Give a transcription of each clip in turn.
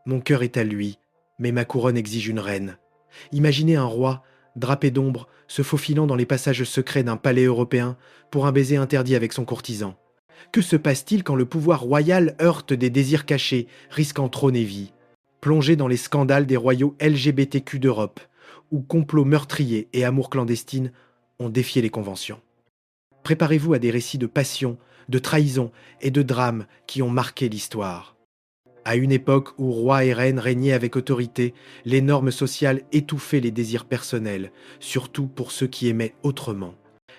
Mon cœur est à lui, mais ma couronne exige une reine. Imaginez un roi, drapé d'ombre, se faufilant dans les passages secrets d'un palais européen pour un baiser interdit avec son courtisan. Que se passe-t-il quand le pouvoir royal heurte des désirs cachés, risquant trône et vie? Plongé dans les scandales des royaux LGBTQ d'Europe, où complots meurtriers et amours clandestines ont défié les conventions. Préparez-vous à des récits de passion, de trahison et de drames qui ont marqué l'histoire. À une époque où rois et reines régnaient avec autorité, les normes sociales étouffaient les désirs personnels, surtout pour ceux qui aimaient autrement.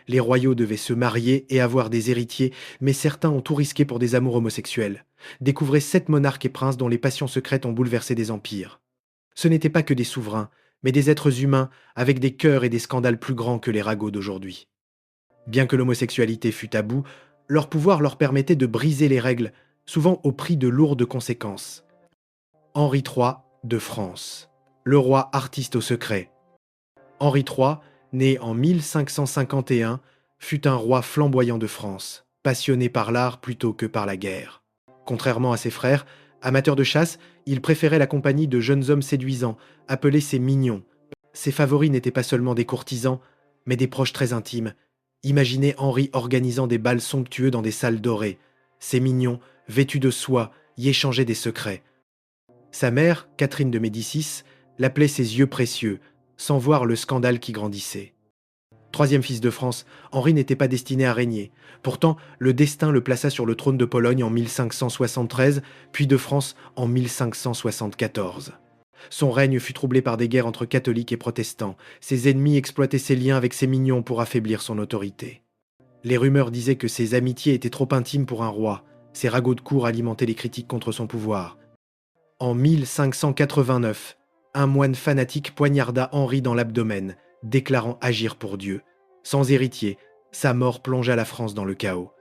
Les royaux devaient se marier et avoir des héritiers, mais certains ont tout risqué pour des amours homosexuels. Découvrez 7 monarques et princes dont les passions secrètes ont bouleversé des empires. Ce n'étaient pas que des souverains, mais des êtres humains avec des cœurs et des scandales plus grands que les ragots d'aujourd'hui. Bien que l'homosexualité fût tabou, leur pouvoir leur permettait de briser les règles, souvent au prix de lourdes conséquences. Henri III de France, le roi artiste au secret. Henri III, né en 1551, fut un roi flamboyant de France, passionné par l'art plutôt que par la guerre. Contrairement à ses frères, amateur de chasse, il préférait la compagnie de jeunes hommes séduisants, appelés ses mignons. Ses favoris n'étaient pas seulement des courtisans, mais des proches très intimes. Imaginez Henri organisant des bals somptueux dans des salles dorées. Ses mignons, vêtus de soie, y échangeaient des secrets. Sa mère, Catherine de Médicis, l'appelait ses yeux précieux, sans voir le scandale qui grandissait. Troisième fils de France, Henri n'était pas destiné à régner. Pourtant, le destin le plaça sur le trône de Pologne en 1573, puis de France en 1574. Son règne fut troublé par des guerres entre catholiques et protestants. Ses ennemis exploitaient ses liens avec ses mignons pour affaiblir son autorité. Les rumeurs disaient que ses amitiés étaient trop intimes pour un roi. Ses ragots de cour alimentaient les critiques contre son pouvoir. En 1589, un moine fanatique poignarda Henri dans l'abdomen, déclarant agir pour Dieu. Sans héritier, sa mort plongea la France dans le chaos.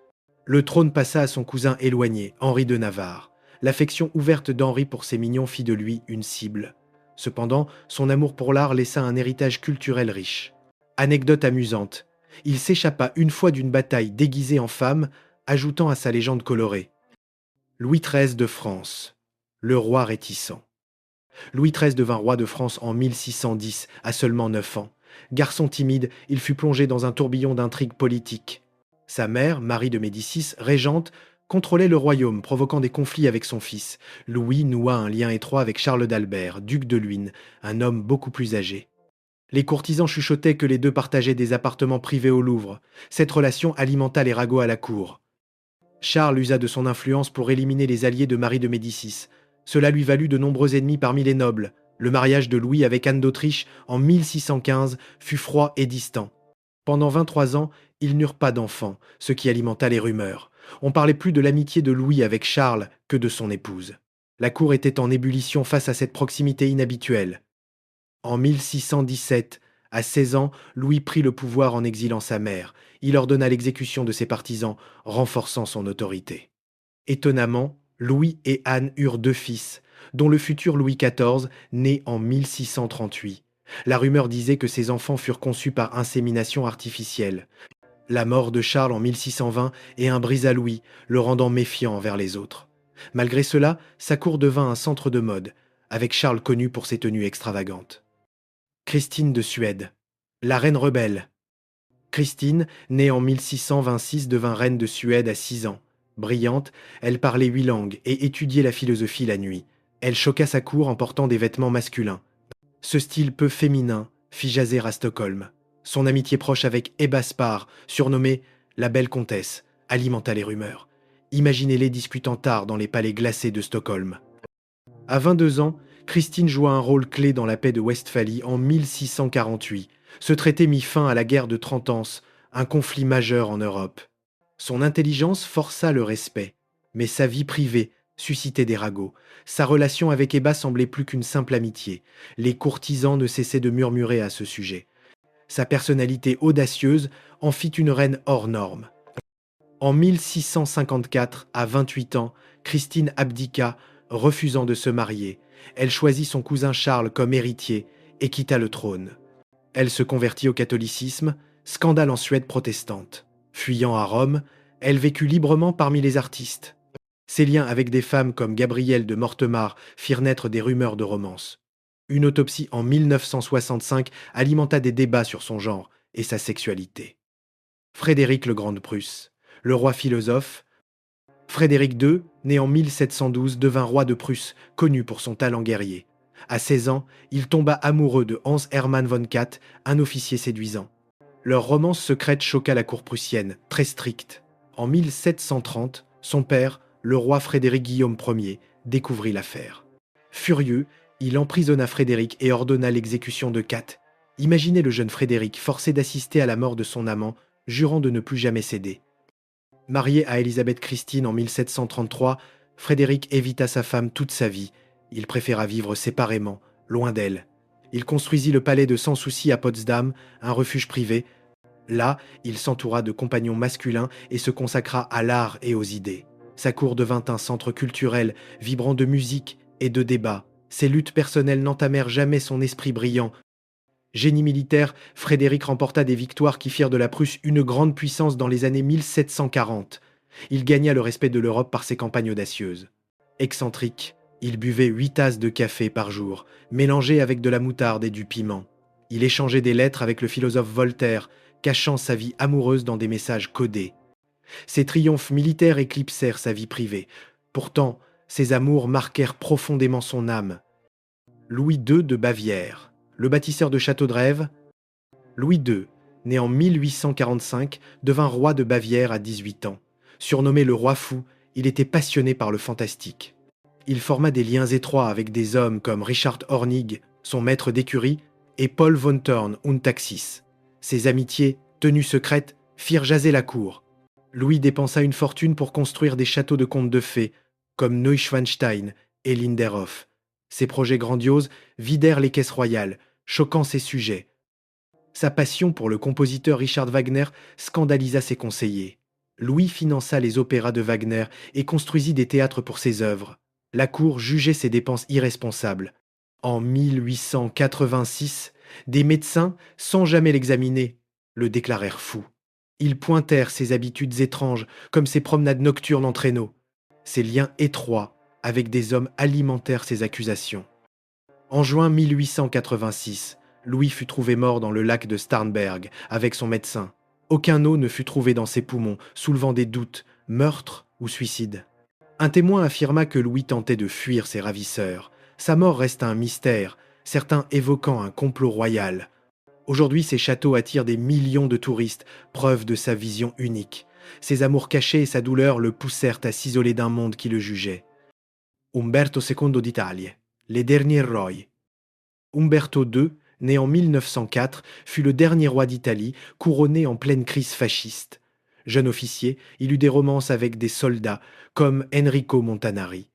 Le trône passa à son cousin éloigné, Henri de Navarre. L'affection ouverte d'Henri pour ses mignons fit de lui une cible. Cependant, son amour pour l'art laissa un héritage culturel riche. Anecdote amusante, il s'échappa une fois d'une bataille déguisé en femme, ajoutant à sa légende colorée. Louis XIII de France, le roi réticent. Louis XIII devint roi de France en 1610, à seulement 9 ans. Garçon timide, il fut plongé dans un tourbillon d'intrigues politiques. Sa mère, Marie de Médicis, régente, contrôlait le royaume, provoquant des conflits avec son fils. Louis noua un lien étroit avec Charles d'Albert, duc de Luynes, un homme beaucoup plus âgé. Les courtisans chuchotaient que les deux partageaient des appartements privés au Louvre. Cette relation alimenta les ragots à la cour. Charles usa de son influence pour éliminer les alliés de Marie de Médicis. Cela lui valut de nombreux ennemis parmi les nobles. Le mariage de Louis avec Anne d'Autriche en 1615 fut froid et distant. Pendant 23 ans, ils n'eurent pas d'enfants, ce qui alimenta les rumeurs. On parlait plus de l'amitié de Louis avec Charles que de son épouse. La cour était en ébullition face à cette proximité inhabituelle. En 1617, à 16 ans, Louis prit le pouvoir en exilant sa mère. Il ordonna l'exécution de ses partisans, renforçant son autorité. Étonnamment, Louis et Anne eurent 2 fils, dont le futur Louis XIV, né en 1638. La rumeur disait que ces enfants furent conçus par insémination artificielle. La mort de Charles en 1620 et un bris à Louis, le rendant méfiant envers les autres. Malgré cela, sa cour devint un centre de mode, avec Charles connu pour ses tenues extravagantes. Christine de Suède, la reine rebelle. Christine, née en 1626, devint reine de Suède à 6 ans. Brillante, elle parlait 8 langues et étudiait la philosophie la nuit. Elle choqua sa cour en portant des vêtements masculins. Ce style peu féminin fit jaser à Stockholm. Son amitié proche avec Ebba Spar, surnommée la Belle Comtesse, alimenta les rumeurs. Imaginez-les discutant tard dans les palais glacés de Stockholm. À 22 ans, Christine joua un rôle clé dans la paix de Westphalie en 1648. Ce traité mit fin à la guerre de 30 ans, un conflit majeur en Europe. Son intelligence força le respect, mais sa vie privée suscitait des ragots. Sa relation avec Ebba semblait plus qu'une simple amitié. Les courtisans ne cessaient de murmurer à ce sujet. Sa personnalité audacieuse en fit une reine hors norme. En 1654, à 28 ans, Christine abdiqua, refusant de se marier. Elle choisit son cousin Charles comme héritier et quitta le trône. Elle se convertit au catholicisme, scandale en Suède protestante. Fuyant à Rome, elle vécut librement parmi les artistes. Ses liens avec des femmes comme Gabrielle de Mortemart firent naître des rumeurs de romance. Une autopsie en 1965 alimenta des débats sur son genre et sa sexualité. Frédéric le Grand de Prusse, le roi philosophe. Frédéric II, né en 1712, devint roi de Prusse, connu pour son talent guerrier. À 16 ans, il tomba amoureux de Hans Hermann von Katt, un officier séduisant. Leur romance secrète choqua la cour prussienne, très stricte. En 1730, son père, le roi Frédéric Guillaume Ier, découvrit l'affaire. Furieux, il emprisonna Frédéric et ordonna l'exécution de Katt. Imaginez le jeune Frédéric forcé d'assister à la mort de son amant, jurant de ne plus jamais céder. Marié à Élisabeth Christine en 1733, Frédéric évita sa femme toute sa vie. Il préféra vivre séparément, loin d'elle. Il construisit le palais de Sans Souci à Potsdam, un refuge privé. Là, il s'entoura de compagnons masculins et se consacra à l'art et aux idées. Sa cour devint un centre culturel, vibrant de musique et de débats. Ses luttes personnelles n'entamèrent jamais son esprit brillant. Génie militaire, Frédéric remporta des victoires qui firent de la Prusse une grande puissance dans les années 1740. Il gagna le respect de l'Europe par ses campagnes audacieuses. Excentrique, il buvait 8 tasses de café par jour, mélangées avec de la moutarde et du piment. Il échangeait des lettres avec le philosophe Voltaire, cachant sa vie amoureuse dans des messages codés. Ses triomphes militaires éclipsèrent sa vie privée. Pourtant, ses amours marquèrent profondément son âme. Louis II de Bavière, le bâtisseur de châteaux de rêve. Louis II, né en 1845, devint roi de Bavière à 18 ans. Surnommé le roi fou, il était passionné par le fantastique. Il forma des liens étroits avec des hommes comme Richard Hornig, son maître d'écurie, et Paul von Thurn und Taxis. Ces amitiés, tenues secrètes, firent jaser la cour. Louis dépensa une fortune pour construire des châteaux de contes de fées, comme Neuschwanstein et Linderhof. Ces projets grandioses vidèrent les caisses royales, choquant ses sujets. Sa passion pour le compositeur Richard Wagner scandalisa ses conseillers. Louis finança les opéras de Wagner et construisit des théâtres pour ses œuvres. La cour jugeait ses dépenses irresponsables. En 1886, des médecins, sans jamais l'examiner, le déclarèrent fou. Ils pointèrent ses habitudes étranges, comme ses promenades nocturnes en traîneau. Ses liens étroits avec des hommes alimentèrent ses accusations. En juin 1886, Louis fut trouvé mort dans le lac de Starnberg avec son médecin. Aucun eau ne fut trouvé dans ses poumons, soulevant des doutes, meurtre ou suicide. Un témoin affirma que Louis tentait de fuir ses ravisseurs. Sa mort reste un mystère, certains évoquant un complot royal. Aujourd'hui, ces châteaux attirent des millions de touristes, preuve de sa vision unique. Ses amours cachés et sa douleur le poussèrent à s'isoler d'un monde qui le jugeait. Umberto II d'Italie, les derniers rois. Umberto II, né en 1904, fut le dernier roi d'Italie, couronné en pleine crise fasciste. Jeune officier, il eut des romances avec des soldats, comme Enrico Montanari.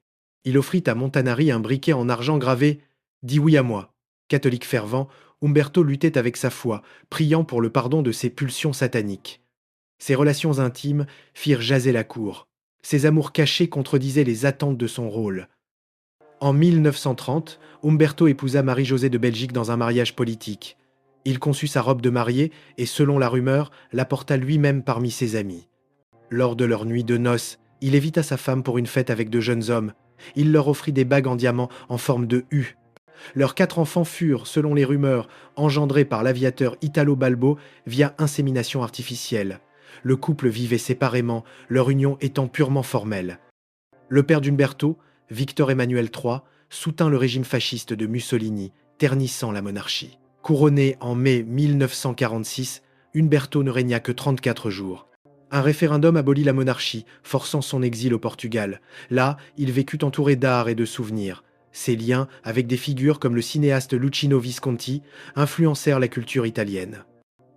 Il offrit à Montanari un briquet en argent gravé « Dis oui à moi ». Catholique fervent, Umberto luttait avec sa foi, priant pour le pardon de ses pulsions sataniques. Ses relations intimes firent jaser la cour. Ses amours cachés contredisaient les attentes de son rôle. En 1930, Umberto épousa Marie-Josée de Belgique dans un mariage politique. Il conçut sa robe de mariée et, selon la rumeur, la porta lui-même parmi ses amis. Lors de leur nuit de noces, il évita sa femme pour une fête avec de jeunes hommes. Il leur offrit des bagues en diamant en forme de U. Leurs 4 enfants furent, selon les rumeurs, engendrés par l'aviateur Italo Balbo via insémination artificielle. Le couple vivait séparément, leur union étant purement formelle. Le père d'Umberto, Victor Emmanuel III, soutint le régime fasciste de Mussolini, ternissant la monarchie. Couronné en mai 1946, Umberto ne régna que 34 jours. Un référendum abolit la monarchie, forçant son exil au Portugal. Là, il vécut entouré d'art et de souvenirs. Ses liens avec des figures comme le cinéaste Luchino Visconti influencèrent la culture italienne.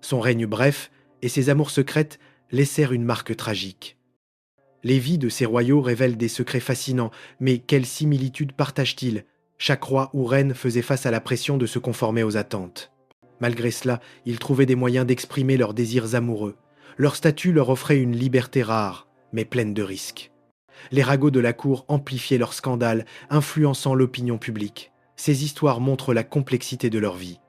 Son règne bref et ses amours secrètes laissèrent une marque tragique. Les vies de ces royaux révèlent des secrets fascinants, mais quelles similitudes partagent-ils? Chaque roi ou reine faisait face à la pression de se conformer aux attentes. Malgré cela, ils trouvaient des moyens d'exprimer leurs désirs amoureux. Leur statut leur offrait une liberté rare, mais pleine de risques. Les ragots de la cour amplifiaient leurs scandales, influençant l'opinion publique. Ces histoires montrent la complexité de leur vie.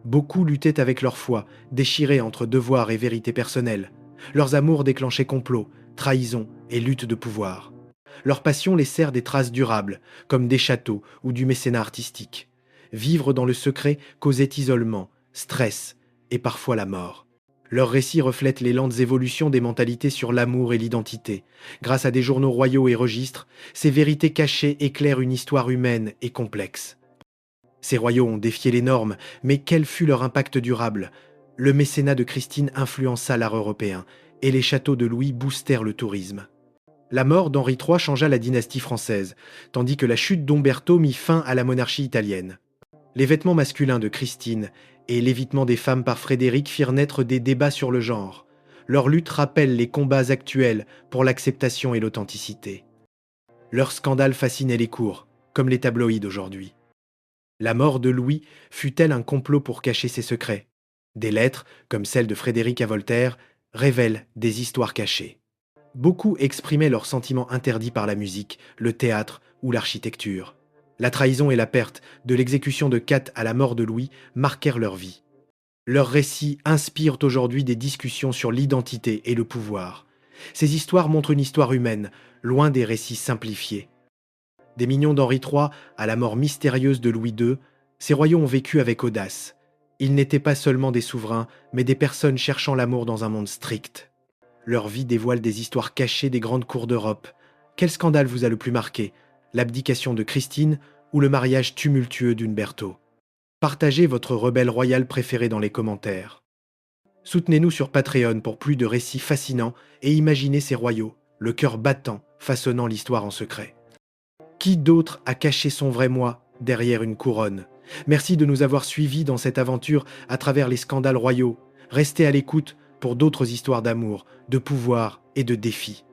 Beaucoup luttaient avec leur foi, déchirés entre devoir et vérité personnelle. Leurs amours déclenchaient complots, trahisons et luttes de pouvoir. Leur passion laissèrent des traces durables, comme des châteaux ou du mécénat artistique. Vivre dans le secret causait isolement, stress et parfois la mort. Leurs récits reflètent les lentes évolutions des mentalités sur l'amour et l'identité. Grâce à des journaux royaux et registres, ces vérités cachées éclairent une histoire humaine et complexe. Ces royaux ont défié les normes, mais quel fut leur impact durable? Le mécénat de Christine influença l'art européen, et les châteaux de Louis boostèrent le tourisme. La mort d'Henri III changea la dynastie française, tandis que la chute d'Umberto mit fin à la monarchie italienne. Les vêtements masculins de Christine et l'évitement des femmes par Frédéric firent naître des débats sur le genre. Leur lutte rappelle les combats actuels pour l'acceptation et l'authenticité. Leur scandale fascinait les cours, comme les tabloïds aujourd'hui. La mort de Louis fut-elle un complot pour cacher ses secrets? Des lettres, comme celle de Frédéric à Voltaire, révèlent des histoires cachées. Beaucoup exprimaient leurs sentiments interdits par la musique, le théâtre ou l'architecture. La trahison et la perte, de l'exécution de Cat à la mort de Louis, marquèrent leur vie. Leurs récits inspirent aujourd'hui des discussions sur l'identité et le pouvoir. Ces histoires montrent une histoire humaine, loin des récits simplifiés. Des mignons d'Henri III à la mort mystérieuse de Louis II, ces royaumes ont vécu avec audace. Ils n'étaient pas seulement des souverains, mais des personnes cherchant l'amour dans un monde strict. Leur vie dévoile des histoires cachées des grandes cours d'Europe. Quel scandale vous a le plus marqué? L'abdication de Christine ou le mariage tumultueux d'Umberto? Partagez votre rebelle royal préféré dans les commentaires. Soutenez-nous sur Patreon pour plus de récits fascinants et imaginez ces royaux, le cœur battant, façonnant l'histoire en secret. Qui d'autre a caché son vrai moi derrière une couronne? Merci de nous avoir suivis dans cette aventure à travers les scandales royaux. Restez à l'écoute pour d'autres histoires d'amour, de pouvoir et de défis.